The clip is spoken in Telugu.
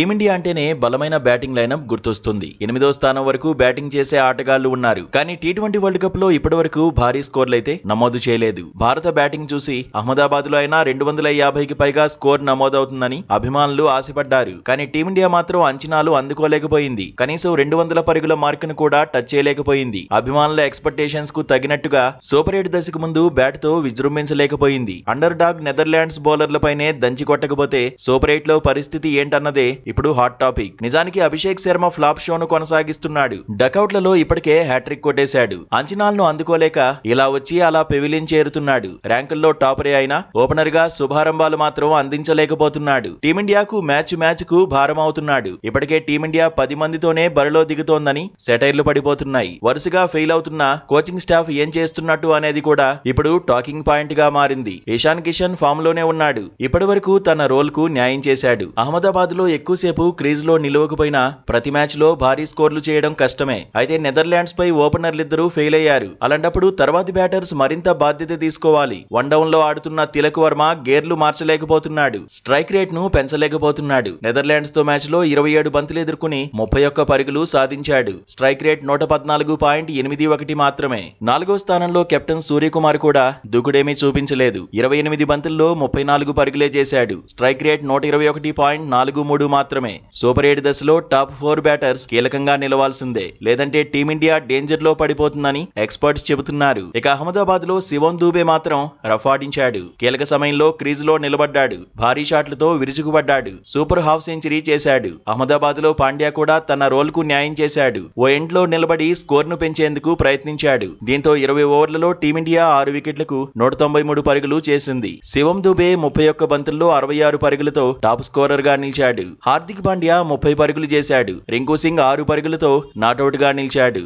టీమిండియా అంటేనే బలమైన బ్యాటింగ్ లైనప్ గుర్తొస్తుంది. 8వ స్థానం వరకు బ్యాటింగ్ చేసే ఆటగాళ్లు ఉన్నారు. కానీ టీ20 వరల్డ్ కప్ లో ఇప్పటి వరకు భారీ స్కోర్లైతే నమోదు చేయలేదు. భారత బ్యాటింగ్ చూసి అహ్మదాబాద్ లో అయినా 250కి పైగా స్కోర్ నమోదవుతుందని అభిమానులు ఆశపడ్డారు. కానీ టీమిండియా మాత్రం అంచనాలు అందుకోలేకపోయింది. కనీసం 200 పరుగుల మార్కును కూడా టచ్ చేయలేకపోయింది. అభిమానుల ఎక్స్పెక్టేషన్స్ కు తగినట్టుగా సూపర్ 8 దశకు ముందు బ్యాట్ తో విజృంభించలేకపోయింది. అండర్ డాగ్ నెదర్లాండ్స్ బౌలర్లపైనే దంచి కొట్టకపోతే సూపర్ 8 లో పరిస్థితి ఏంటన్నదే ఇప్పుడు హాట్ టాపిక్. నిజానికి అభిషేక్ శర్మ ఫ్లాప్ షోను కొనసాగిస్తున్నాడు. డకౌట్లలో ఇప్పటికే హ్యాట్రిక్ కొట్టేశాడు. అంచనాలను అందుకోలేక ఇలా వచ్చి అలా పెవిలియన్ చేరుతున్నాడు. ర్యాంకుల్లో టాపరే అయినా ఓపెనర్ గా శుభారంభాలు మాత్రం అందించలేకపోతున్నాడు. టీమిండియాకు మ్యాచ్ కు భారం అవుతున్నాడు. ఇప్పటికే టీమిండియా 10 మందితోనే బరిలో దిగుతోందని సెటైర్లు పడిపోతున్నాయి. వరుసగా ఫెయిల్ అవుతున్న కోచింగ్ స్టాఫ్ ఏం చేస్తున్నట్టు అనేది కూడా ఇప్పుడు టాకింగ్ పాయింట్ గా మారింది. ఇషాన్ కిషన్ ఫామ్ లోనే ఉన్నాడు. ఇప్పటి వరకు తన రోల్ కు న్యాయం చేశాడు. అహ్మదాబాద్ లో ఎక్కువసేపు క్రీజ్ లో నిలవకపోయినా ప్రతి మ్యాచ్ లో భారీ స్కోర్లు చేయడం కష్టమే. అయితే నెదర్లాండ్స్ పై ఓపెనర్లిద్దరూ ఫెయిల్ అయ్యారు. అలాంటప్పుడు తర్వాతి బ్యాటర్స్ మరింత బాధ్యత తీసుకోవాలి. వన్ డౌన్ లో ఆడుతున్న తిలక్ వర్మ గేర్లు మార్చలేకపోతున్నాడు. స్ట్రైక్ రేట్ ను పెంచలేకపోతున్నాడు. నెదర్లాండ్స్ తో మ్యాచ్ లో 27 బంతులు ఎదుర్కొని 31 పరుగులు సాధించాడు. స్ట్రైక్ రేట్ 114.81 మాత్రమే. 4వ స్థానంలో కెప్టెన్ సూర్యకుమార్ కూడా దూకుడేమీ చూపించలేదు. 28 బంతుల్లో 34 పరుగులే చేశాడు. స్ట్రైక్ రేట్ 121.43 మాత్రమే. సూపర్ 8 దశలో టాప్ 4 బ్యాటర్స్ కీలకంగా నిలవాల్సిందే. లేదంటే టీమిండియా డేంజర్ లో పడిపోతుందని ఎక్స్పర్ట్స్ చెబుతున్నారు. ఇక అహ్మదాబాద్ లో శివం దూబే మాత్రం రఫ్ ఆడించాడు. కీలక సమయంలో క్రీజ్ లో నిలబడ్డాడు. భారీ షాట్లతో విరుచుకుపడ్డాడు. సూపర్ హాఫ్ సెంచరీ చేశాడు. అహ్మదాబాద్ లో పాండ్యా కూడా తన రోల్ కు న్యాయం చేశాడు. ఓ ఎండ్ లో నిలబడి స్కోర్ ను పెంచేందుకు ప్రయత్నించాడు. దీంతో 20 ఓవర్లలో టీమిండియా 6 వికెట్లకు 193 పరుగులు చేసింది. శివం దూబే 31 బంతుల్లో 66 పరుగులతో టాప్ స్కోరర్ గా నిలిచాడు. హార్దిక్ పాండ్యా 30 పరుగులు చేశాడు. రింకు సింగ్ 6 పరుగులతో నాటౌట్ గా నిలిచాడు.